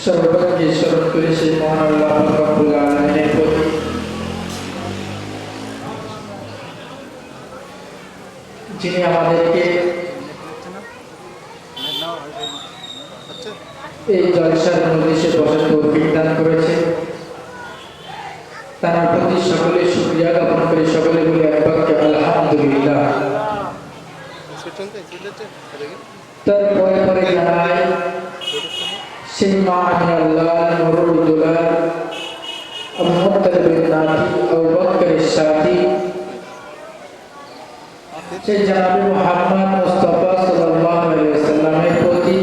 সর্বদাকে স্মরণ করে সেই মহান আল্লাহ রাব্বুল আলামিনের প্রতি যিনি আমাদেরকে এই জলসার মজলিসে বসার তৌফিক দান করেছে, তার প্রতি সকলে শুকরিয়া জ্ঞাপন করে সকলে বলে একবারকে আলহামদুলিল্লাহ। তারপরে পরে জানাই সেই মহান আল্লাহ নুরুল দুলাল আবু মুত্তালিব বিন নাফি আবু বকরের সাথী সেই জনাবে মুহাম্মদ মুস্তাফা সাল্লাল্লাহু আলাইহি ওয়াসাল্লামের প্রতি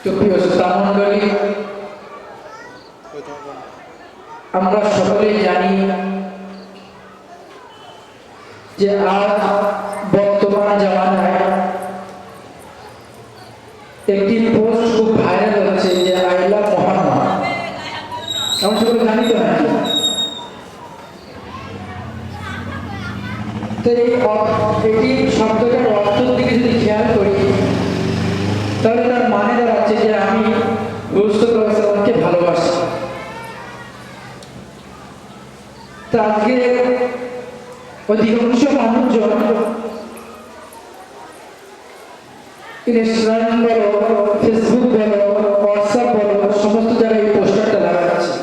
তো প্রিয় শ্রোতা মণ্ডলী, আমরা সকলেই জানি যে আজ বর্তমান জামানায় একটি পোস্ট খুব ভাইরাল হচ্ছে যে আই লাভ মোহাম্মদ। আমরা সকলে জানি তো নাকি? তো এই শব্দটার অর্থের দিকে যদি খেয়াল করি তাহলে তার মানে দাঁড়াচ্ছে যে আমি রাসূলুল্লাহকে ভালোবাসি। তো আজকে অধিকাংশ মানুষজন ইনস্টাগ্রাম বলো, ফেসবুক বলো, হোয়াটসঅ্যাপ বলো, সমস্ত জায়গায় এই পোস্টারটা লাগাচ্ছে।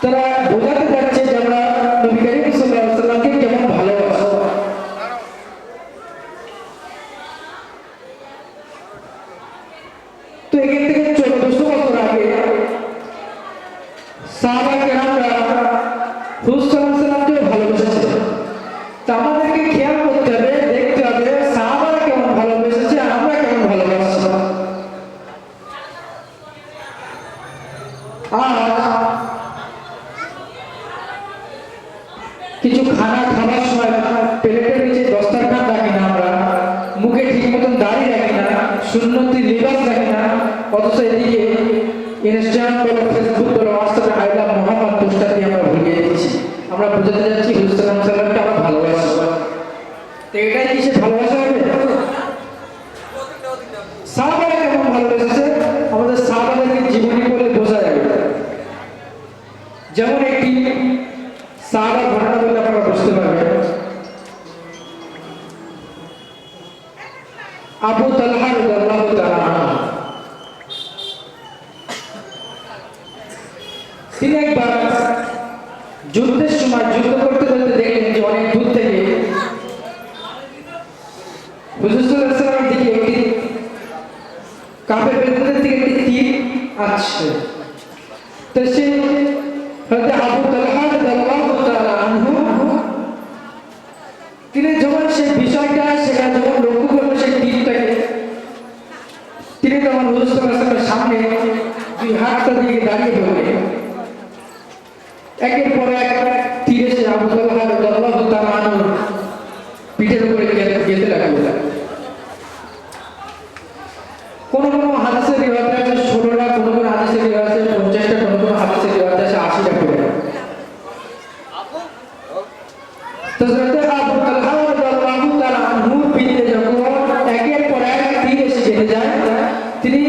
তারা বোঝাতে যাচ্ছে যে আমরা নবী করিম সাল্লাল্লাহু আলাইহি ওয়াসাল্লামকে কেমন ভালোবাসি। তো এখান থেকে 1400 বছর আগে সাহাবা কেরামরা রাসূল সাল্লাল্লাহু আলাইহি ওয়াসাল্লামকে ভালোবেসেছে। তা আমাদেরকে খেয়াল করতে হবে, দেখতে হবে সাহাবারা কেমন ভালোবেসেছে, আমরা কেমন ভালোবাসি। আর কিছু খানা খাবার সময় প্লেটের নিচে দস্তরখান রাখি না, আমরা মুখে ঠিক মতন দাড়ি রাখি না, সুন্নতি লিবাস রাখি না, অথচ এদিকে ইনস্টাগ্রাম বলো, ফেসবুক বলো, হোয়াটসঅ্যাপে আই লাভ মোহাম্মদ পোস্টার দিয়ে আমরা ভুলিয়ে দিচ্ছি। আমরা বুঝাতে যাচ্ছি রাসূল সাল্লাল্লাহু আলাইহি ওয়াসাল্লামকে আমরা ভালোবাসি। তো এটাই কি সে ভালোবাসা হবে? সাহাবারা কেমন ভালোবেসেছে আমাদের সাহাবাদেরকে জীবনী বলে বোঝা যাবে। যেমন একটি সাহাবা ঘটনা বলে আপনারা বুঝতে পারবেন। আবু তালহা রাদিয়াল্লাহু তাআলা আনহু, তিনি একবার যুদ্ধের সময় যুদ্ধ করতে করতে দেখলেন যে অনেক দূর থেকে হুজুর সাল্লাল্লাহু আলাইহি ওয়াসাল্লামের দিকে একটি কাফের বেদুইনদের দিকে একটি তীর আসছে। তো সে হযরত আবু তালহা রাদিয়াল্লাহু তাআলা আনহু তিনি যখন সেই বিষয়টা সেটা যখন লক্ষ্য করলেন সেই তীরটাকে, তিনি তখন হুজুর সাল্লাল্লাহু আলাইহি ওয়াসাল্লামের সামনে দুই হাতটা দিয়ে দাঁড়িয়ে পড়লেন। একের পর এক তীর এসে আবু তালহা রাদিয়াল্লাহু তাআলা আনহু পিঠের উপরে গেঁথে লাগলো। কোন কোন হাদিসের রিওয়ায়াতে আছে 16টা, কোন কোন হাদিসের রিওয়ায়াতে আছে 50টা, কোন কোন হাদিসের রিওয়ায়াতে আছে 80টা করে। তো হযরত আবু তালহা রাদিয়াল্লাহু তাআলা আনহু পিঠে যখন একের পর এক তীর এসে গেঁথে যায়, তিনি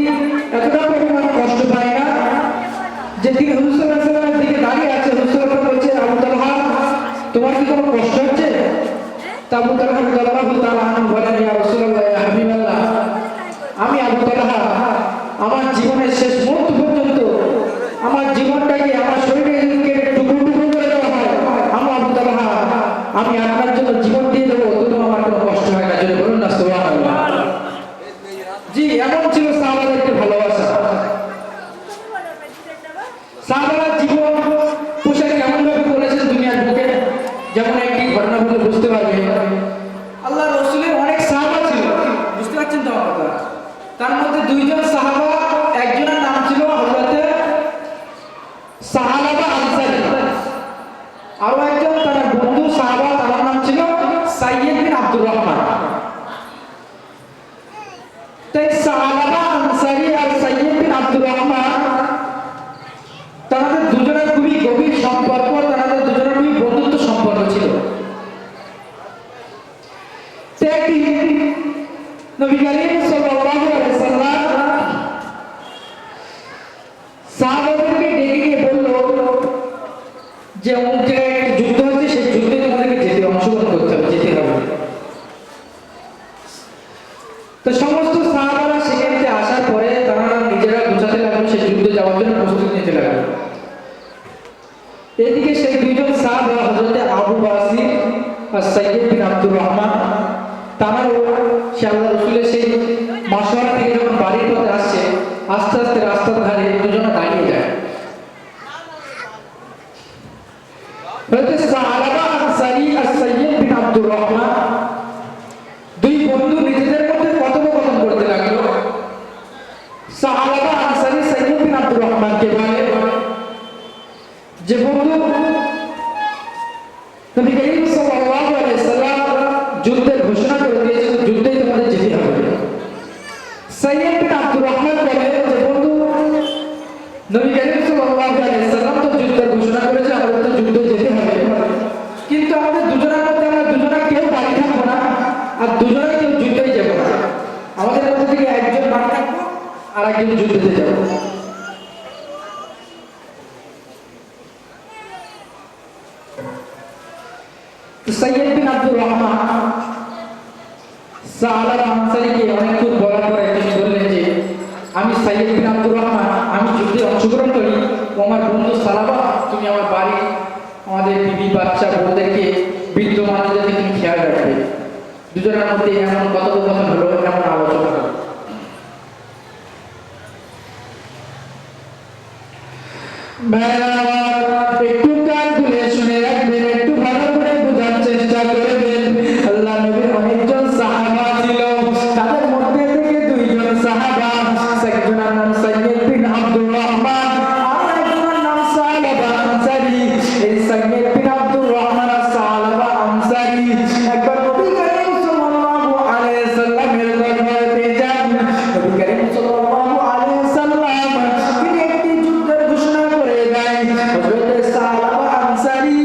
এতটা পরিমাণ কষ্ট পায় না যে তিনি হুজুর সাল্লাল্লাহু আলাইহি ওয়াসাল্লামের দিকে দাঁড়িয়ে আছে। হুজুর সাল্লাল্লাহু আলাইহি ওয়াসাল্লাম বলছে, আবু তালহা তোমার কি কোনো কষ্ট হচ্ছে? তা আবু তালহা রাদিয়াল্লাহু তাআলা আনহু বলেন, ইয়া রাসূলুল্লাহ, ইয়া হাবিবাল্লাহ, আমি আবু তালহা আমার জীবনের শেষ মুহূর্ত পর্যন্ত আমার জীবনটাকে আমার শরীরকে টুকরো টুকরো করে দেওয়া হয়, আমি আবু তালহা আমি আপনার জন্য জীবন দিয়ে দেবো, তবু আমার কোনো কষ্ট হয় না। যদি বলুন না সুবহানাল্লাহ। জি, এমন ছিল সাহাবাদেরকে ভালোবাসা। সাহাবারা জীবন পোশাক কেমন ভাবে করেছেন দুনিয়ার বুকে, যেমন একটি ঘটনা বলে বুঝতে পারবে। আল্লাহ রাসূলের অনেক সাহাবা ছিল, বুঝতে পারছেন তো আমার কথা? তার মধ্যে দুইজন সাহাবা, একজনের নাম ছিল হযরত সাহাবা আনসারী, আর একজন তার বন্ধু সাহাবা, তার নাম ছিল সাইয়্যিদ বিন আব্দুর রহমান। তাই সাহাবা আনসারী আর সাইয়্যিদ বিন আব্দুর রহমান তাদের দুজনের খুবই গভীর সম্পর্ক, তাদের দুজনের খুবই বন্ধুত্ব সম্পর্ক ছিল। নবী করিম সাল্লাল্লাহু আলাইহি ওয়াসাল্লাম সাহাবাদেরকে ডেকে গিয়ে বলল যে অমুক জায়গায় একটা যুদ্ধ হচ্ছে, সেই যুদ্ধে তোমাদেরকে যেতে, অংশগ্রহণ করতে হবে, যেতে হবে। তো সমস্ত সাহাবারা সেখানে আসার পরে তারা নিজেরা বোঝাতে লাগলো, সেই যুদ্ধে যাওয়ার জন্য প্রস্তুতি নিতে লাগলো। এদিকে সেই দুইজন সাহাবা হযরত আবু বাসির আর সাইয়্যিদ বিন আব্দুর রহমান, তারাও সে আল্লাহ রাসূলের সেই মাশওয়ারা থেকে যখন বাড়ির পথে আসছে, আস্তে আস্তে রাস্তার ধারে দুজনে দাঁড়িয়ে যায়। হযরত সাহাবা আনসারী আর সাইয়্যিদ বিন আব্দুর রহমান দুই বন্ধু নিজেদের মধ্যে কথোপকথন করতে লাগলো। আব্দুর রহমান বলে যে বন্ধু নবী করিম সাল্লাল্লাহু আলাইহি সাল্লাম তো যুদ্ধের ঘোষণা করেছে, আমাদের তো যুদ্ধে যেতে হবে, কিন্তু আমাদের দুজনের মধ্যে আমরা দুজনে কেউ বাড়ি থাকবো না আর দুজনে কেউ যুদ্ধে যাব না, আমাদের মধ্যে থেকে একজন বাড়ি থাকবো আর একজন যুদ্ধে যাব। সৈয়দ বিন আব্দুর রহমান সালাবা আনসারীকে অনেকক্ষণ বলার পরে তিনি বললেন যে আমি সৈয়দ বিন আব্দুর রহমান, আমি যুদ্ধে অংশগ্রহণ করি, ও আমার বন্ধু সালাবা তুমি আমার বাড়ি আমাদের বিবি বাচ্চা বোনদেরকে বৃদ্ধ মানুষদেরকে তুমি খেয়াল রাখবে। দুজনের মধ্যে এমন কথোপকথন হলো, এমন আলোচনা হলো। একটু কান খুলে শুনে রাখবেন, একটু ভালো করে বোঝার চেষ্টা করবেন। আল্লাহ নবীর অনেকজন সাহাবা ছিল, তাদের মধ্যে থেকে দুইজন সাহাবা, একজনের নাম সৈয়দ বিন আব্দুর রহমান আর একজনের নাম সালাবা আনসারী। এই সৈয়দ বিন আব্দুর রহমান আর সালাবা আনসারী একবার নবী করিম সাল্লাল্লাহু আলাইহি সাল্লামের দরবারে যান। নবী করিম সাল্লাল্লাহু আলাইহি সাল্লাম তিনি একটি যুদ্ধের ঘোষণা করে দেন। হযরত সালাবা আনসারী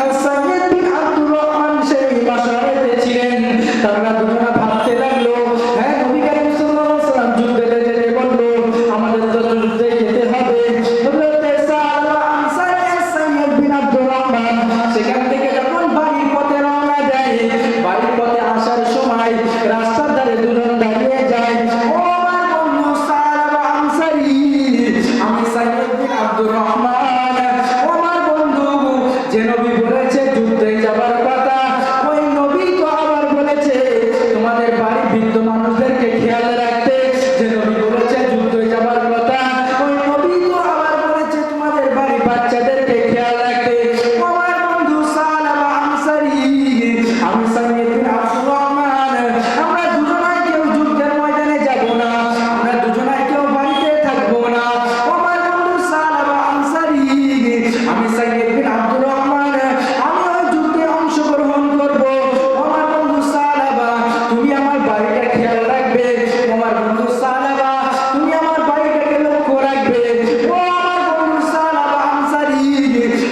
আর সৈয়দ বিন আব্দুর রহমান সেই বাসাতে ছিলেন। তারা দুজনে ভাবতে লাগলো, হ্যাঁ নবী করিম সাল্লাল্লাহু আলাইহি সাল্লাম যুদ্ধে যেতে বললো, আমাদের তো যুদ্ধে যেতে হবে। হযরত সালাবা আনসারী আর সৈয়দ বিন আব্দুর রহমান সেখান থেকে যখন বাড়ির পথে রওনা দেয়, বাড়ির পথে আসার সময় রাস্তার ধারে দুজন দাঁড়িয়ে যায়। ও আমার বন্ধু সালাবা আনসারী, আমি সৈয়দ বিন আব্দুর রহমান, ও আমার বন্ধু, যে নবী বলেছে যুদ্ধে যাবার কথা, ওই নবী তো আবার বলেছে তোমাদের বাড়ি বৃদ্ধ মানুষদেরকে খেয়াল রাখতে। যে নবী বলেছে যুদ্ধে যাবার কথা, ওই নবী তো আবার বলেছে তোমাদের বাড়ি বাচ্চাদেরকে খেয়াল রাখতে। ও আমার বন্ধু সালাবা আনসারী, আমি সৈয়দ বিন আব্দুর রহমান, আমরা দুজনাই কেউ যুদ্ধের ময়দানে যাব না, আমরা দুজনাই কেউ বাড়িতে থাকবো না। ও আমার বন্ধু সালাবা আনসারী, আমি সৈয়দ বিন আব্দুর রহমান, আমি ওই যুদ্ধে অংশগ্রহণ করব। ও আমার বন্ধু সালাবা, তুমি আমার বাড়িটা খেয়াল রাখবে। ও আমার বন্ধু সালাবা, তুমি আমার বাড়িটাকে লক্ষ্য রাখবে। ও আমার বন্ধু সালাবা আনসারী,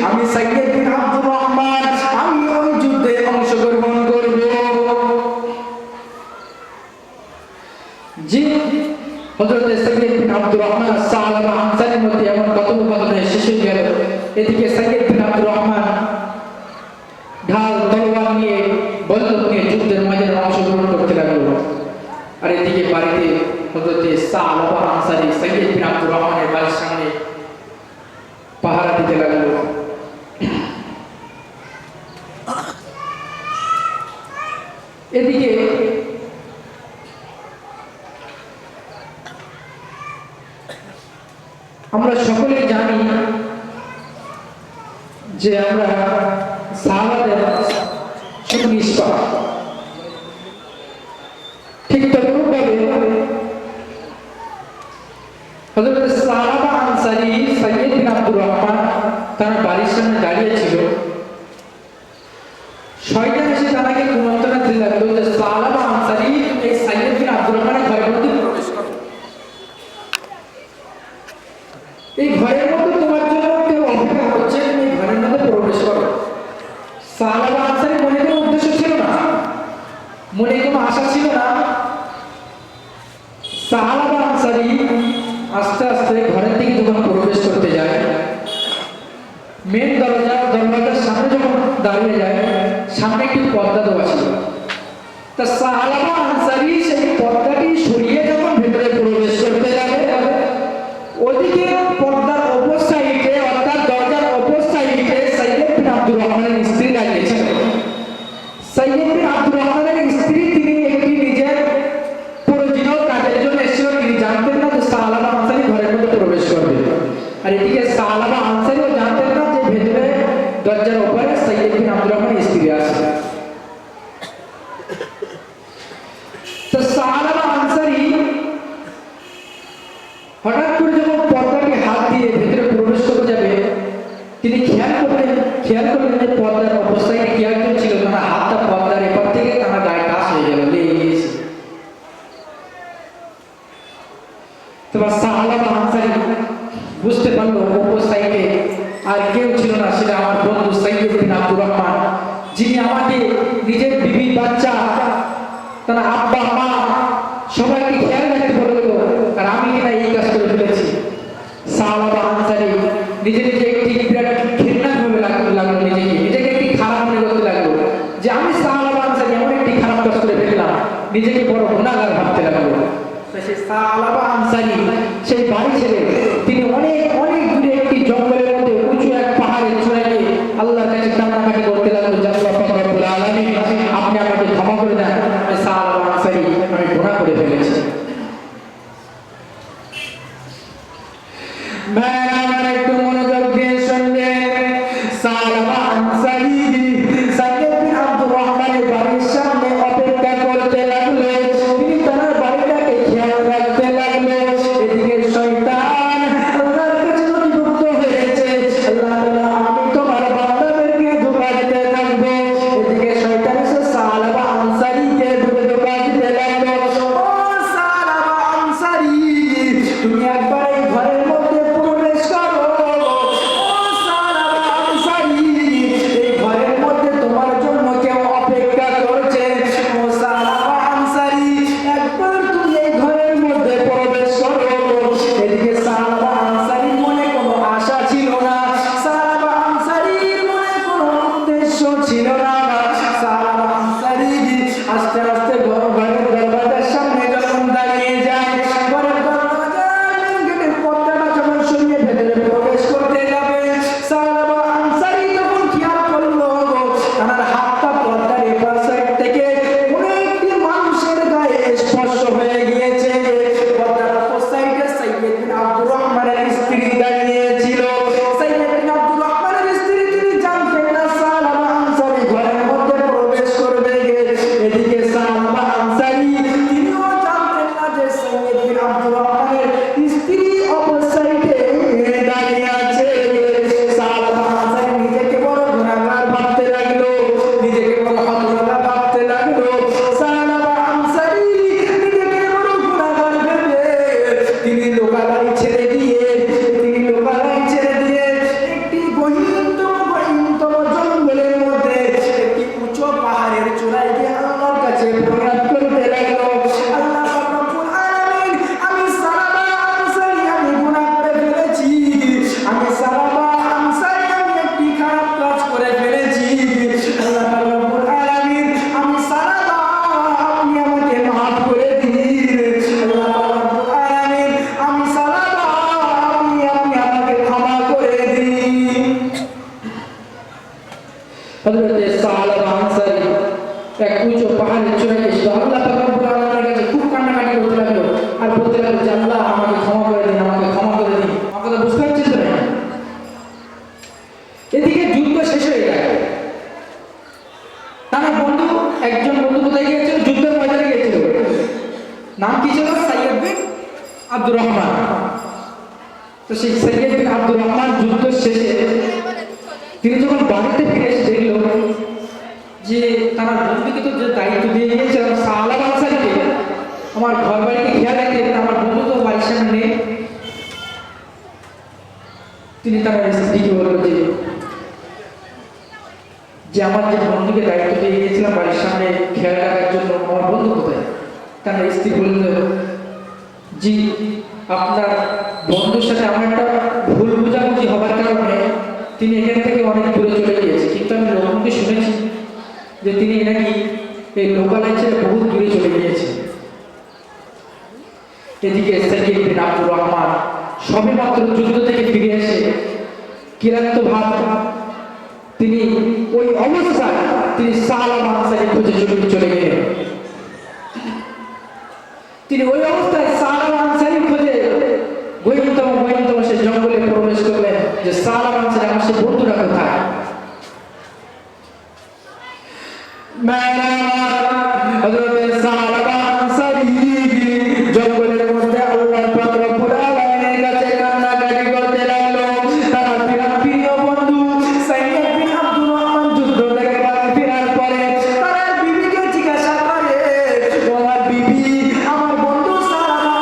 আমি সৈয়দ বিন আব্দুর রহমান, আমি ওই যুদ্ধে অংশগ্রহণ করব। জি, হযরত সৈয়দ বিন আব্দুর রহমান আর সালাবা আনসারীর মধ্যে এমন কথোপকথন শেষ হয়ে গেল। এদিকে সৈয়দ বিন আব্দুর রহমান ঢাল তলোয়ার নিয়ে বন্দুক নিয়ে যুদ্ধের ময়দানে অংশগ্রহণ করতে লাগলো, আর এদিকে বাড়িতে হযরত সালাবা আনসারী সৈয়দ বিন আব্দুর রহমানের বাড়ির সামনে পাহারা দিতে লাগলো। এদিকে আমরা সকলেই জানি যে আমরা সাহাবাদের শুধু নিষ্পাপ, ঠিক তদ্রূপভাবে হযরত সালাবা আনসারী সৈয়দ বিন আব্দুর রহমান তার বাড়ির সামনে দাঁড়িয়ে ছিল। শয়তান এসে তাকে কুমন্ত্রণা দিতে লাগলো যে সালাবা আনসারী এই সৈয়দ বিন আব্দুর রহমানের ঘরের মধ্যে প্রবেশ করো, এই ঘরের মধ্যে তোমার জন্য কেউ অপেক্ষা করছে, তুমি ঘরের মধ্যে প্রবেশ করো। সালাবা আনসারী মনে কোনো উদ্দেশ্য ছিল না, মনে কোনো আশা ছিল না। সালাবা আনসারী আস্তে আস্তে ঘরের দিকে যখন প্রবেশ করতে যায়, মেন দরজার সামনে যখন দাঁড়িয়ে যায়, সামনে একটি পর্দা দেওয়া ছিল। তা সালাবা আনসারী সেই পর্দাটি সরিয়ে যখন ভেতরে প্রবেশ করতে যাবে, ওদিকে পর্দার অপর সাইডে অর্থাৎ দরজার অপর সাইডে সৈয়দ বিন আব্দুর রহমানের স্ত্রী দাঁড়িয়েছেন। সৈয়দ বিন আব্দুর রহমানের স্ত্রী তিনি একটি নিজের প্রয়োজনীয় কাজের জন্য এসেছিল, তিনি জানতেন না যে সালাবা আনসারী ঘরের মধ্যে প্রবেশ করবে। আর এদিকে সালাবা আনসারীও জানতেন না যে ভেতরে দরজার উপরে সৈয়দ বিন আব্দুর রহমানের স্ত্রী আছে। তো সালাবা আনসারী হঠাৎ করে যখন পর্দাটি হাত দিয়ে ভেতরে প্রবেশ করতে যাবে, তিনি খেয়াল করলেন যে পর্দার অবস্থায় কি একজন ছিল, তার হাতটা পর্দার এপার থেকে তার গায়ে টাচ হয়ে গেল, লেগে গিয়েছে। তোমার সাহাবা আনসারী বুঝতে পারলো অপর সাইডে আর কেউ ছিল না, সেটা আমার বন্ধু সাইয়্যিদ বিন আব্দুর রহমান, যিনি আমাকে নিজের বিবি বাচ্চা তার আব্বা মা সবাইকে খেয়াল রাখতে বললো, আর আমি কিনা এই কাজ করে ফেলেছি। সাহাবা আনসারী নিজে নিজে একটি বিরাট ঘৃণা ভাবে লাগলো, নিজেকে একটি খারাপ মনে করতে লাগলো যে আমি সাহাবা আনসারী এমন একটি খারাপ কাজ করে ফেললাম, নিজেকে বড় গুনাহগার ভাবতে লাগলো। সেই সাহাবা আনসারী সেই বাড়ি ছেড়ে তিনি অনেক অনেক দূরে একটি জঙ্গলের মধ্যে উঁচু এক পাহাড়ের চূড়ায় গিয়ে আল্লাহর কাছে কান্নাকাটি করতে লাগলো যে আল্লাহ পাক রব্বুল আলামিন, আপনি আমাকে ক্ষমা করে দেন, আমি সাহাবা আনসারী আমি গুনাহ করে ফেলেছি। আমার একটু মনোযোগ দিয়ে শুনবেন। সাহাবা আনসারী সাইয়্যিদ বিন আব্দুর রহমানের বাড়ির সামনে অপেক্ষা করতে লাগলো, তিনি তার বাড়িটাকে খেয়াল রাখতে লাগলো। এদিকে শয়তান আল্লাহর কাছে নথিভুক্ত হয়েছে, আল্লাহ তাআলা আমি তোমার বান্দাদেরকে ধোঁকা দিতে থাকবো। এদিকে শয়তান এসে সাহাবা আনসারীকে ধোঁকা দিতে লাগলো। ও সাহাবা আনসারী, তুমি একবার এই ঘরের মধ্যে প্রবেশ করো। ও সাহাবা আনসারী, এই ঘরের মধ্যে তোমার জন্য কেউ অপেক্ষা করছে। ও সাহাবা আনসারী, একবার তুমি এই ঘরের মধ্যে প্রবেশ করো। এদিকে সাহাবা আনসারীর মনে কোনো আশা ছিল না, সাহাবা আনসারীর মনে কোনো উদ্দেশ্য ছিল না। সাহাবা আনসারী আস্তে আস্তে ঘরের দরজার সামনে যখন দাঁড়িয়ে যায়, ঘরের দরজার গেটের পর্দাটা যখন সরিয়ে ভেতরে প্রবেশ করতে যাবে, সাহাবা আনসারী তখন খেয়াল করলো তার হাতটা পর্দার এপার সাইড থেকে কোনো একটি মানুষের গায়ে স্পর্শ হয়ে গিয়েছে। পর্দার অপর সাইডে সাইয়্যিদ বিন আব্দুর রহমানের স্ত্রী দাঁড়িয়ে ছিল। সাইয়্যিদ বিন আব্দুর রহমানের স্ত্রী তিনি জানতেন না সাহাবা আনসারী ঘরের মধ্যে প্রবেশ করবে। এদিকে সাহাবা আনসারী তিনিও জানতেন না যে সাইয়্যিদ বিন আব্দুর রহমানের স্ত্রী অপর সাইডে দাঁড়িয়ে আছে। সাহাবা আনসারী নিজেকে বড় গুনাহগার ভাবতে লাগলো, নিজেকে বড় হতভাগা ভাবতে লাগলো। সাহাবা আনসারী নিজেকে বড় গুনাহগার ভেবে তিনি লোকালয় ছেড়ে দিয়ে একটি গহীনতম জঙ্গলের মধ্যে একটি উঁচু পাহাড়ের চূড়ায় গিয়ে আল্লাহর কাছে ফরিয়াদ করতে লাগলো, আল্লাহ রব্বুল আলামিন, আমি সাহাবা আনসারী আমি গুনাহ করে ফেলেছি, আমি সাহাবা আনসারী আমি একটি খারাপ কাজ করে ফেলেছি। আল্লাহ রব্বুল আলামিন, আমি সাহাবা আপনি আমাকে মাফ করে দিন। আল্লাহ রব্বুল আলামিন, আমি সাহাবা আপনি আমাকে ক্ষমা করে দিন। হযরত সাহাবা আনসারী এক উঁচু পাহাড়ের চূড়ায় এসে আল্লাহ পাক রব্বুল আলামিনের কাছে খুব কান্নাকাটি করতে লাগলো আর বলতে লাগলো যে আল্লাহ আমাকে ক্ষমা করে দিন, আমাকে ক্ষমা করে দিন। আমার কথা বুঝতে পারছেন তো? না এদিকে যুদ্ধ শেষ হয়ে যায়, তার বন্ধু একজন বন্ধু কোথায় গিয়েছিল? যুদ্ধের ময়দানে গিয়েছিল। নাম কি ছিল? সাইয়্যিদ বিন আব্দুর রহমান। তো সেই সাইয়্যিদ বিন আব্দুর রহমান যুদ্ধ শেষে তিনি যখন বাড়িতে ফিরে এসে দেখলো যে তার বন্ধুকে তো যে দায়িত্ব দিয়ে গিয়েছে সাহাবা আনসারীকে আমার ঘর বাড়িকে খেয়াল রাখতে, আমার বন্ধু তো বাড়ির সামনে নেই। তিনি তার স্ত্রীকে বলল যে আমার যে বন্ধুকে দায়িত্ব দিয়ে গিয়েছিলাম বাড়ির সামনে খেয়াল রাখার জন্য, আমার বন্ধু কোথায়? তার স্ত্রী বলল জি আপনার বন্ধুর সাথে আমার একটা ভুল বোঝাবুঝি হবার কারণে তিনি এখান থেকে অনেক দূরে চলে গিয়েছে, কিন্তু আমি লোককে শুনেছি যে তিনি নাকি এই লোকালয় ছেড়ে বহু দূরে চলে গিয়েছে। এদিকে সাইয়্যিদ বিন আব্দুর রহমান সবেমাত্র যুদ্ধ থেকে ফিরে এসে ক্লান্ত ভাব তিনি ওই অবস্থায় তিনি সাহাবা আনসারী খুঁজে চলে গেলেন। তিনি ওই অবস্থায় সাহাবা আনসারী খুঁজে গহীনতম সে জঙ্গলে প্রবেশ করলেন যে সাহাবা আনসারী আমার সে বন্ধুরা কোথায়। হযরত সাহাবা আনসারী জঙ্গলের মধ্যে আল্লাহ পাক রব্বুল আলামিনের কাছে কান্নাকাটি করতে লাগলো। তার প্রিয় বন্ধু সাইয়্যিদ বিন আব্দুর রহমান যুদ্ধ থেকে বাড়ি ফেরার পরে তার বিবিকে জিজ্ঞাসা করে, আমার বিবি আমার বন্ধু সাহাবা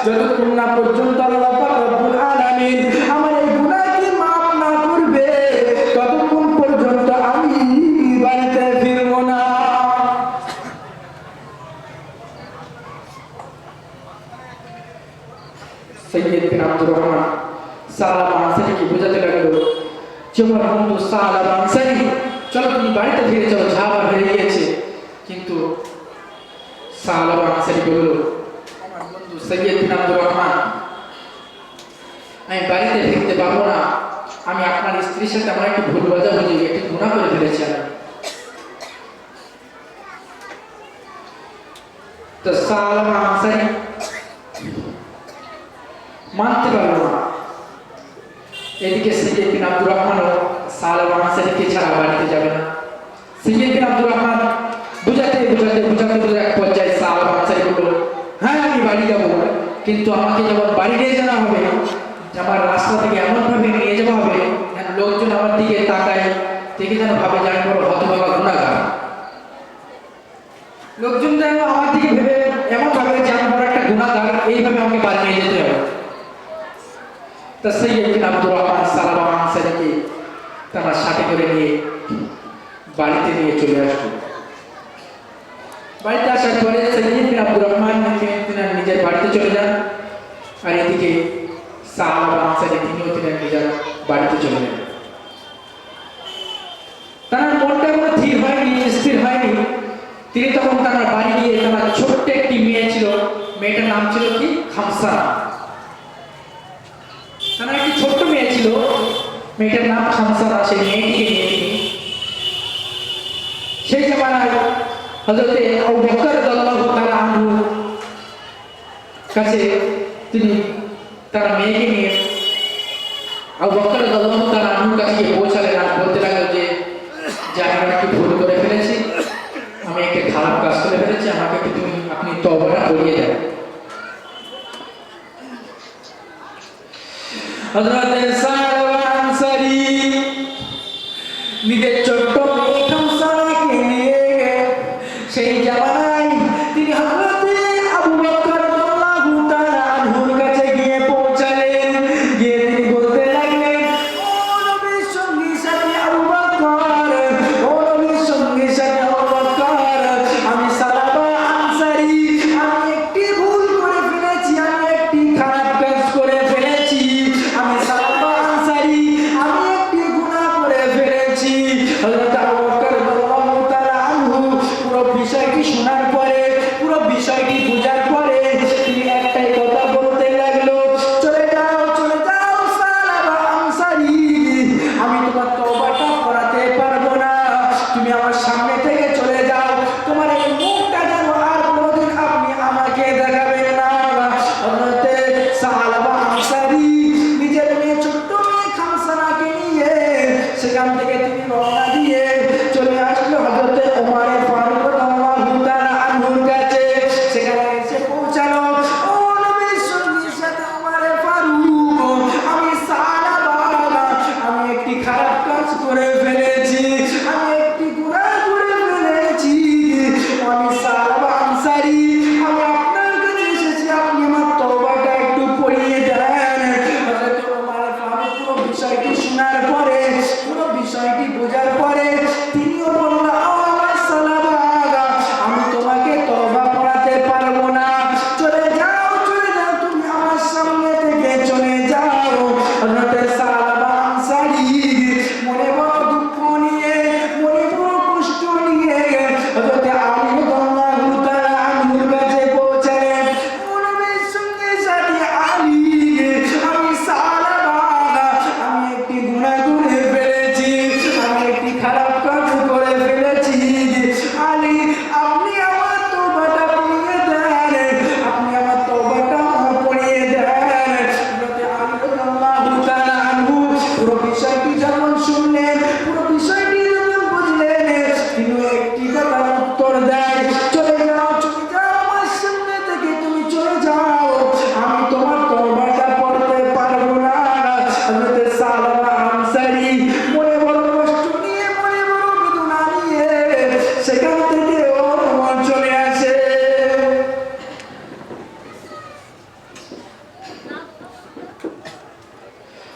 যতক্ষণ না পর্যন্ত আল্লাহ পাক রব্বুল আলামিন আমার এই গুনাহকে মাফ না করবে ততক্ষণ পর্যন্ত আমি বাড়িতে ফিরব না। সৈয়দ বিন আব্দুর রহমান সালাবা আনসারীকে বোঝাতে লাগলো যে আমার বন্ধু সালাবা আনসারী, চলো তুমি বাড়িতে ফিরে যাও, ঝাবা হয়ে গিয়েছে। কিন্তু সালাবা আনসারী বলল, আমার বন্ধু সৈয়দ বিন আব্দুর রহমান, আমি বাড়িতে ফিরতে পারবো না, আমি আপনার স্ত্রীর সাথে আমার একটু ভুল বোঝাবুঝি, একটি গুনাহ করে ফেলেছি আমি। তো সালাবা আনসারী মানতে পারলো না। এদিকে সৈয়দ বিন আব্দুর রহমান সালাবা আনসারীকে ছাড়া বাড়িতে যাবে না। সৈয়দ বিন আব্দুর রহমান বুঝাতে এক পর্যায়ে সালাবা আনসারী বলল, হ্যাঁ আমি বাড়ি যাবো, কিন্তু আমাকে যখন বাড়ি নিয়ে যাওয়া হবে, আমার রাস্তা থেকে এমনভাবে নিয়ে যাওয়া হবে যেন লোকজন আমার দিকে তাকায়, দেখে যেন ভাবে যে আমি বড় হতভাগা গুনাহগার। লোকজন যেন আমার দিকে ভেবে এমন ভাবে যে আমি বড় একটা গুনাহগার, এইভাবে আমাকে বাড়ি নিয়ে যেতে হবে। তা সৈয়দ বিন আব্দুর রহমান সালাবা আনসারীকে তারা সাথে করে নিয়ে বাড়িতে নিয়ে চলে আসলো। বাড়িতে আসার পরে সৈয়দ বিন আব্দুর রহমান নিজের বাড়িতে চলে যান, আর এদিকে সালাবা আনসারী তিনিও নিজের বাড়িতে চলে যান। তার মনটা এখনো স্থির হয়নি। তিনি তখন তার বাড়ি গিয়ে তার ছোট্ট একটি মেয়ে ছিল, মেয়েটার নাম ছিল কি খামসানা। তার একটি ছোট্ট মেয়ে ছিল, মেয়েটার নাম খামসানা। সেই মেয়েটিকে নিয়ে তিনি সেই জামানায় হযরতে আবু বকর রাদিয়াল্লাহু তাআলা আনহু কাছে তিনি তার মেয়েকে নিয়ে আবু বকর রাদিয়াল্লাহু তাআলা আনহুর কাছে গিয়ে পৌঁছালেন, আর বলতে লাগলো যে আমি একটু ভুল করে ফেলেছি, আমি একটা খারাপ কাজ করে ফেলেছি, আমাকে একটু আপনি তওবাটা করিয়ে দেন। হযরতে সালাবা আনসারী নিজের ছোট্ট মেয়ে খামসানাকে নিয়ে সেই জামানায় তিনি হযরতে আবু বকর রাদিয়াল্লাহু তাআলা আনহুর কাছে গিয়ে পৌঁছালেন। গিয়ে তিনি বলতে লাগলেন, ও নবীর সঙ্গী সাথী আবু বকর, ও নবীর সঙ্গী সাথী আবু বকর, আমি সালাবা আনসারী, আমি একটি ভুল করে ফেলেছি, আমি একটি খারাপ কাজ করে ফেলেছি। আমি সালাবা আনসারী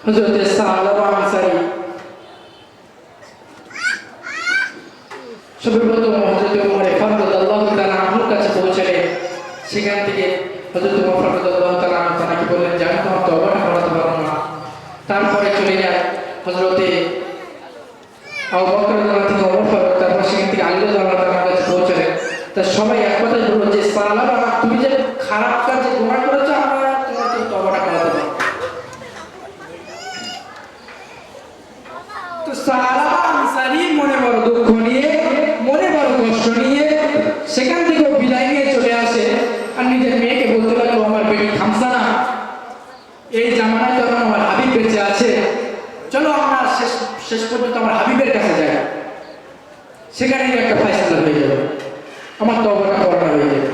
হযরত সালাবা আনসারী সর্বপ্রথম হযরত ওমর ফারুক রাদিয়াল্লাহু তাআলা আনহুর কাছে পৌঁছলেন। সেখান থেকে হযরত ওমর ফারুক রাদিয়াল্লাহু তাআলা আনহু তাকে বললেন যে আমি তোমার তওবাটা করাতে পারবো না। তারপরে চলে যায় হযরতে আবু বকর রাদিয়াল্লাহু থেকে ওমর ফারুক, তারপর সেখান থেকে আলী রাদিয়াল্লাহু তাআলার কাছে পৌঁছলেন। তা সবাই এক কথাই বলল যে সালাবা তুমি যে খারাপ কাজে গুনাহ করেছো, আমরা তোমাকে তওবাটা করাতে পারবো। তো সালাবা আনসারী মনে বড় দুঃখ নিয়ে, মনে বড় কষ্ট নিয়ে সেখান থেকে বিদায় নিয়ে চলে আসে। আর নিজের মেয়েকে বলতে লাগলো, আমার বেটি খামসা না, এই জামানায় যখন আমার হাবিব বেঁচে আছে, চলো আমরা শেষ পর্যন্ত আমার হাবিবের কাছে যাই, সেখানে একটা ফয়সালা হয়ে যাবে, আমার তওবাটা করা হয়ে যাবে।